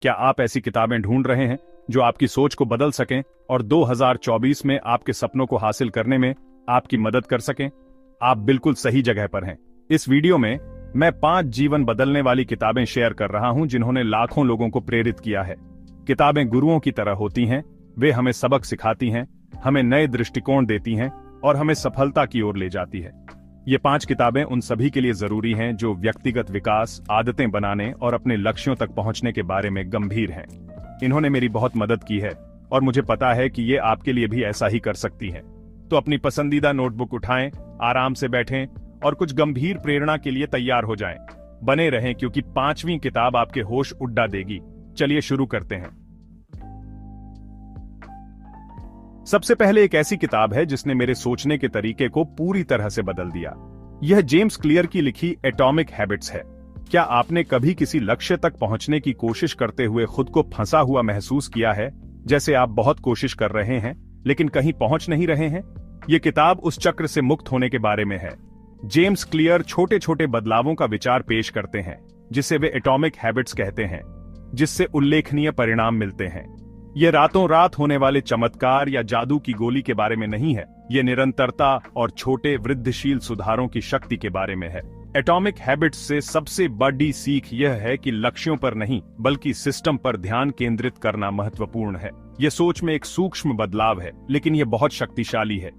क्या आप ऐसी किताबें ढूंढ रहे हैं जो आपकी सोच को बदल सकें और 2024 में आपके सपनों को हासिल करने में आपकी मदद कर सकें? आप बिल्कुल सही जगह पर हैं। इस वीडियो में मैं 5 जीवन बदलने वाली किताबें शेयर कर रहा हूं जिन्होंने लाखों लोगों को प्रेरित किया है। किताबें गुरुओं की तरह होती हैं, वे हमें सबक सिखाती हैं, हमें नए दृष्टिकोण देती हैं और हमें सफलता की ओर ले जाती है। ये 5 किताबें उन सभी के लिए जरूरी हैं जो व्यक्तिगत विकास, आदतें बनाने और अपने लक्ष्यों तक पहुंचने के बारे में गंभीर हैं। इन्होंने मेरी बहुत मदद की है और मुझे पता है कि ये आपके लिए भी ऐसा ही कर सकती हैं। तो अपनी पसंदीदा नोटबुक उठाएं, आराम से बैठें और कुछ गंभीर प्रेरणा के लिए तैयार हो जाएं। बने रहें क्योंकि 5वीं किताब आपके होश उड़ा देगी। चलिए शुरू करते हैं। सबसे पहले एक ऐसी किताब है जिसने मेरे सोचने के तरीके को पूरी तरह से बदल दिया। यह जेम्स क्लियर की लिखी एटॉमिक हैबिट्स है। क्या आपने कभी किसी लक्ष्य तक पहुंचने की कोशिश करते हुए खुद को फंसा हुआ महसूस किया है, जैसे आप बहुत कोशिश कर रहे हैं लेकिन कहीं पहुंच नहीं रहे हैं? यह किताब उस चक्र से मुक्त होने के बारे में है। जेम्स क्लियर छोटे छोटे बदलावों का विचार पेश करते हैं जिसे वे एटॉमिक हैबिट्स कहते हैं, जिससे उल्लेखनीय परिणाम मिलते हैं। ये रातों रात होने वाले चमत्कार या जादू की गोली के बारे में नहीं है, ये निरंतरता और छोटे वृद्धिशील सुधारों की शक्ति के बारे में है। एटॉमिक हैबिट्स से सबसे बड़ी सीख यह है कि लक्ष्यों पर नहीं बल्कि सिस्टम पर ध्यान केंद्रित करना महत्वपूर्ण है। यह सोच में एक सूक्ष्म बदलाव है लेकिन यह बहुत शक्तिशाली है।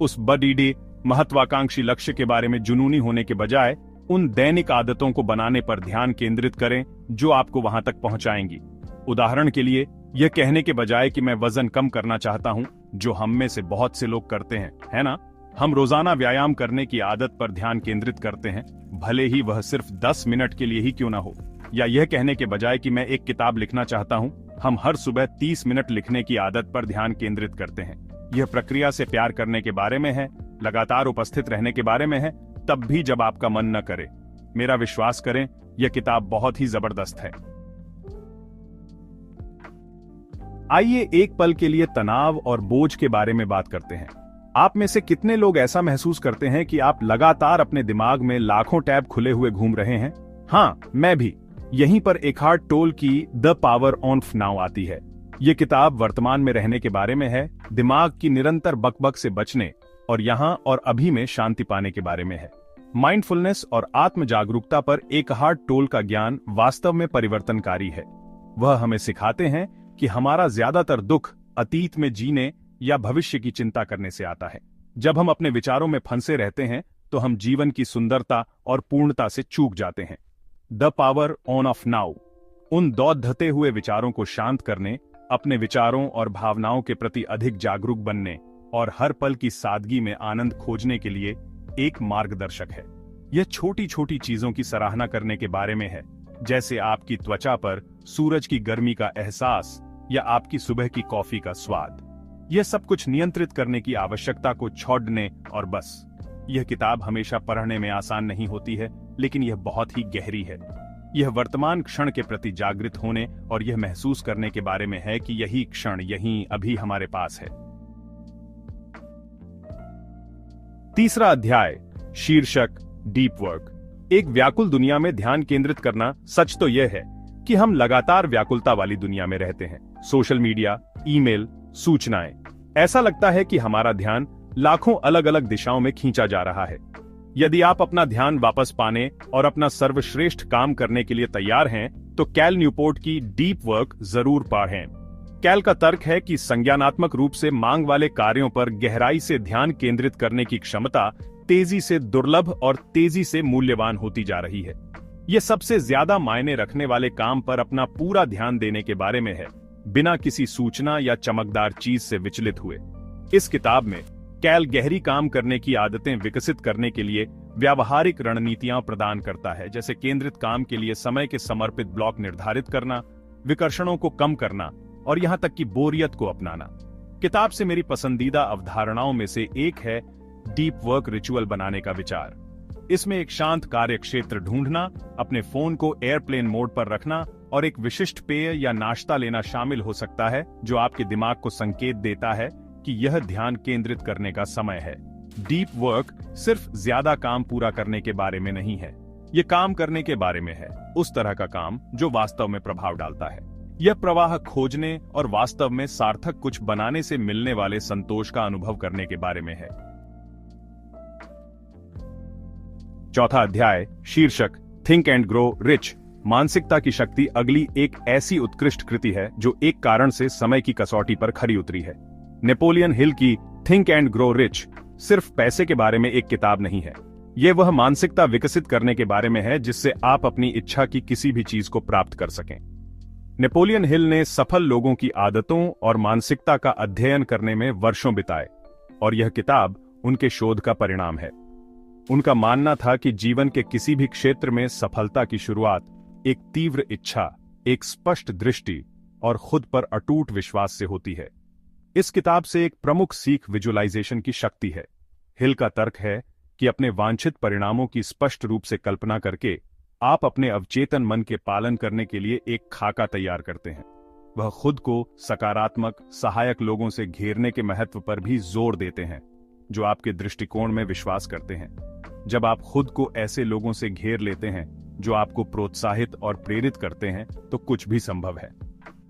उस बड़ी महत्वाकांक्षी लक्ष्य के बारे में जुनूनी होने के बजाय उन दैनिक आदतों को बनाने पर ध्यान केंद्रित करें जो आपको वहां तक पहुंचाएंगी। उदाहरण के लिए, यह कहने के बजाय कि मैं वजन कम करना चाहता हूं, जो हम में से बहुत से लोग करते हैं, है ना? हम रोजाना व्यायाम करने की आदत पर ध्यान केंद्रित करते हैं, भले ही वह सिर्फ 10 मिनट के लिए ही क्यों ना हो। या यह कहने के बजाय कि मैं एक किताब लिखना चाहता हूं, हम हर सुबह 30 मिनट लिखने की आदत पर ध्यान केंद्रित करते हैं। यह प्रक्रिया से प्यार करने के बारे में है, लगातार उपस्थित रहने के बारे में है, तब भी जब आपका मन न करे। मेरा विश्वास करें, यह किताब बहुत ही जबरदस्त है। आइए एक पल के लिए तनाव और बोझ के बारे में बात करते हैं। आप में से कितने लोग ऐसा महसूस करते हैं कि आप लगातार अपने दिमाग में लाखों टैब खुले हुए घूम रहे हैं? हाँ, मैं भी। यहीं पर एखार्ट टोल की द पावर ऑफ नाउ आती है। ये किताब वर्तमान में रहने के बारे में है, दिमाग की निरंतर बकबक से बचने और यहाँ और अभी में शांति पाने के बारे में है। माइंडफुलनेस और आत्म जागरूकता पर एखार्ट टोल का ज्ञान वास्तव में परिवर्तनकारी है। वह हमें सिखाते हैं कि हमारा ज्यादातर दुख अतीत में जीने या भविष्य की चिंता करने से आता है। जब हम अपने विचारों में फंसे रहते हैं तो हम जीवन की सुंदरता और पूर्णता से चूक जाते हैं। द पावर ऑफ नाउ उन दौधते हुए विचारों को शांत करने, अपने विचारों और भावनाओं के प्रति अधिक जागरूक बनने और हर पल की सादगी में आनंद खोजने के लिए एक मार्गदर्शक है। यह छोटी छोटी चीजों की सराहना करने के बारे में है, जैसे आपकी त्वचा पर सूरज की गर्मी का एहसास या आपकी सुबह की कॉफी का स्वाद। यह सब कुछ नियंत्रित करने की आवश्यकता को छोड़ने और बस। यह किताब हमेशा पढ़ने में आसान नहीं होती है, लेकिन यह बहुत ही गहरी है। यह वर्तमान क्षण के प्रति जागृत होने और यह महसूस करने के बारे में है कि यही क्षण यहीं अभी हमारे पास है। तीसरा अध्याय, शीर्षक डीप वर्क। एक व्याकुल दुनिया में ध्यान केंद्रित करना। सच तो यह है कि हम लगातार व्याकुलता वाली दुनिया में रहते हैं। सोशल मीडिया, ईमेल, सूचनाएं। ऐसा लगता है कि हमारा ध्यान लाखों अलग अलग दिशाओं में खींचा जा रहा है। यदि आप अपना ध्यान वापस पाने और अपना सर्वश्रेष्ठ काम करने के लिए तैयार हैं, तो कैल न्यूपोर्ट की डीप वर्क जरूर पढ़ें। कैल का तर्क है कि संज्ञानात्मक रूप से मांग वाले कार्यों पर गहराई से ध्यान केंद्रित करने की क्षमता तेजी से दुर्लभ और तेजी से मूल्यवान होती जा रही है। यह सबसे ज्यादा मायने रखने वाले काम पर अपना पूरा ध्यान देने के बारे में है, बिना किसी सूचना या चमकदार चीज से विचलित हुए। इस किताब में कैल गहरी काम करने की आदतें विकसित करने के लिए व्यावहारिक रणनीतियां प्रदान करता है, जैसे केंद्रित काम के लिए समय के समर्पित ब्लॉक निर्धारित करना, विकर्षणों को कम करना और यहां तक कि बोरियत को अपनाना। किताब से मेरी पसंदीदा अवधारणाओं में से एक है डीप वर्क रिचुअल बनाने का विचार। इसमें एक शांत कार्य क्षेत्र ढूंढना, अपने फोन को एयरप्लेन मोड पर रखना और एक विशिष्ट पेय या नाश्ता लेना शामिल हो सकता है जो आपके दिमाग को संकेत देता है कि यह ध्यान केंद्रित करने का समय है। डीप वर्क सिर्फ ज्यादा काम पूरा करने के बारे में नहीं है, ये काम करने के बारे में है, उस तरह का काम जो वास्तव में प्रभाव डालता है। यह प्रवाह खोजने और वास्तव में सार्थक कुछ बनाने से मिलने वाले संतोष का अनुभव करने के बारे में है। चौथा अध्याय, शीर्षक थिंक एंड ग्रो रिच। मानसिकता की शक्ति अगली एक ऐसी उत्कृष्ट कृति है जो एक कारण से समय की कसौटी पर खरी उतरी है। नेपोलियन हिल की थिंक एंड ग्रो रिच सिर्फ पैसे के बारे में एक किताब नहीं है। यह वह मानसिकता विकसित करने के बारे में है जिससे आप अपनी इच्छा की किसी भी चीज को प्राप्त कर सकें। नेपोलियन हिल ने सफल लोगों की आदतों और मानसिकता का अध्ययन करने में वर्षों बिताए और यह किताब उनके शोध का परिणाम है। उनका मानना था कि जीवन के किसी भी क्षेत्र में सफलता की शुरुआत एक तीव्र इच्छा, एक स्पष्ट दृष्टि और खुद पर अटूट विश्वास से होती है। इस किताब से एक प्रमुख सीख विजुअलाइजेशन की शक्ति है। हिल का तर्क है कि अपने वांछित परिणामों की स्पष्ट रूप से कल्पना करके आप अपने अवचेतन मन के पालन करने के लिए एक खाका तैयार करते हैं। वह खुद को सकारात्मक, सहायक लोगों से घेरने के महत्व पर भी जोर देते हैं जो आपके दृष्टिकोण में विश्वास करते हैं। जब आप खुद को ऐसे लोगों से घेर लेते हैं जो आपको प्रोत्साहित और प्रेरित करते हैं तो कुछ भी संभव है।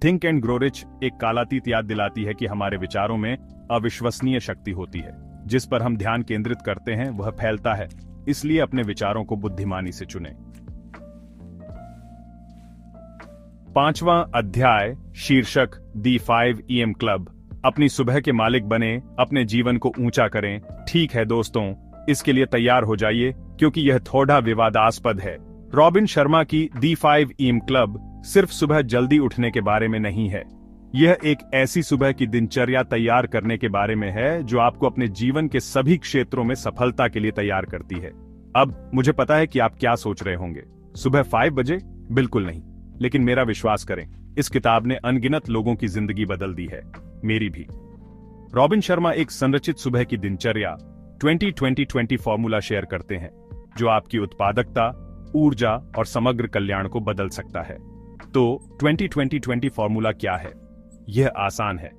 थिंक एंड ग्रो रिच एक कालातीत याद दिलाती है कि हमारे विचारों में अविश्वसनीय शक्ति होती है। जिस पर हम ध्यान केंद्रित करते हैं वह फैलता है, इसलिए अपने विचारों को बुद्धिमानी से चुनें। पांचवां अध्याय, शीर्षक दी 5 AM क्लब। अपनी सुबह के मालिक बने, अपने जीवन को ऊंचा करें। ठीक है दोस्तों, इसके लिए तैयार हो जाइए क्योंकि यह थोड़ा विवादास्पद है। रॉबिन शर्मा की दी 5 AM क्लब सिर्फ सुबह जल्दी उठने के बारे में नहीं है। यह एक ऐसी सुबह की दिनचर्या तैयार करने के बारे में है जो आपको अपने जीवन के सभी क्षेत्रों में सफलता के लिए तैयार करती है। अब मुझे पता है कि आप क्या सोच रहे होंगे, सुबह 5 बजे? बिल्कुल नहीं, लेकिन मेरा विश्वास करें, इस किताब ने अनगिनत लोगों की जिंदगी बदल दी है, मेरी भी। रॉबिन शर्मा एक संरचित सुबह की दिनचर्या 20-20-20 फॉर्मूला शेयर करते हैं जो आपकी उत्पादकता, ऊर्जा और समग्र कल्याण को बदल सकता है। तो 20-20-20 फॉर्मूला क्या है? यह आसान है।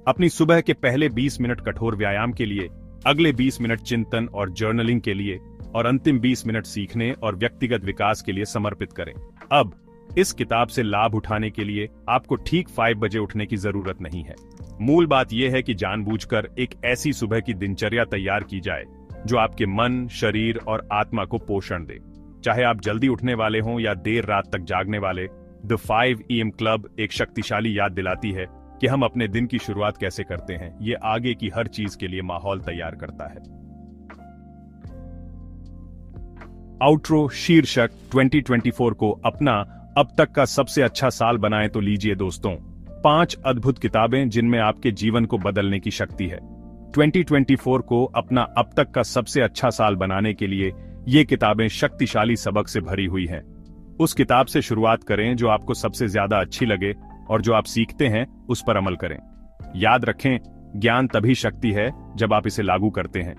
अपनी सुबह के पहले 20 मिनट कठोर व्यायाम के लिए, अगले 20 मिनट चिंतन और जर्नलिंग के लिए और अंतिम 20 मिनट सीखने और व्यक्तिगत विकास के लिए समर्पित करें। अब इस किताब से लाभ उठाने के लिए आपको ठीक 5 बजे उठने की जरूरत नहीं है। मूल बात यह है कि जानबूझकर एक ऐसी सुबह की दिनचर्या तैयार की जाए जो आपके मन, शरीर और आत्मा को पोषण दे। चाहे आप जल्दी उठने वाले हों या देर रात तक जागने वाले, द 5 AM क्लब एक शक्तिशाली याद दिलाती है कि हम अपने दिन की शुरुआत कैसे करते हैं। ये आगे की हर चीज के लिए माहौल तैयार करता है। आउट्रो, शीर्षक 2024 को अपना अब तक का सबसे अच्छा साल बनाएं तो लीजिए दोस्तों 5 अद्भुत किताबें जिनमें आपके जीवन को बदलने की शक्ति है। 2024 को अपना अब तक का सबसे अच्छा साल बनाने के लिए ये किताबें शक्तिशाली सबक से भरी हुई हैं। उस किताब से शुरुआत करें जो आपको सबसे ज्यादा अच्छी लगे और जो आप सीखते हैं उस पर अमल करें। याद रखें, ज्ञान तभी शक्ति है जब आप इसे लागू करते हैं।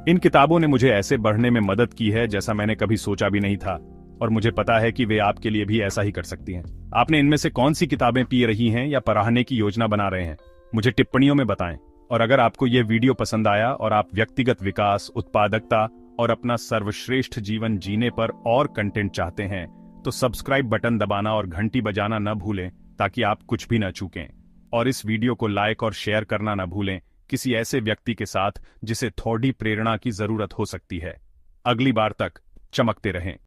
इन किताबों ने मुझे ऐसे बढ़ने में मदद की है जैसा मैंने कभी सोचा भी नहीं था, और मुझे पता है कि वे आपके लिए भी ऐसा ही कर सकती हैं। आपने इनमें से कौन सी किताबें पी रही हैं या पढ़ने की योजना बना रहे हैं, मुझे टिप्पणियों में बताएं। और अगर आपको यह वीडियो पसंद आया और आप व्यक्तिगत विकास, उत्पादकता और अपना सर्वश्रेष्ठ जीवन जीने पर और कंटेंट चाहते हैं तो सब्सक्राइब बटन दबाना और घंटी बजाना न भूलें ताकि आप कुछ भी न चूकें। और इस वीडियो को लाइक और शेयर करना न भूलें किसी ऐसे व्यक्ति के साथ जिसे थोड़ी प्रेरणा की जरूरत हो सकती है। अगली बार तक चमकते रहें।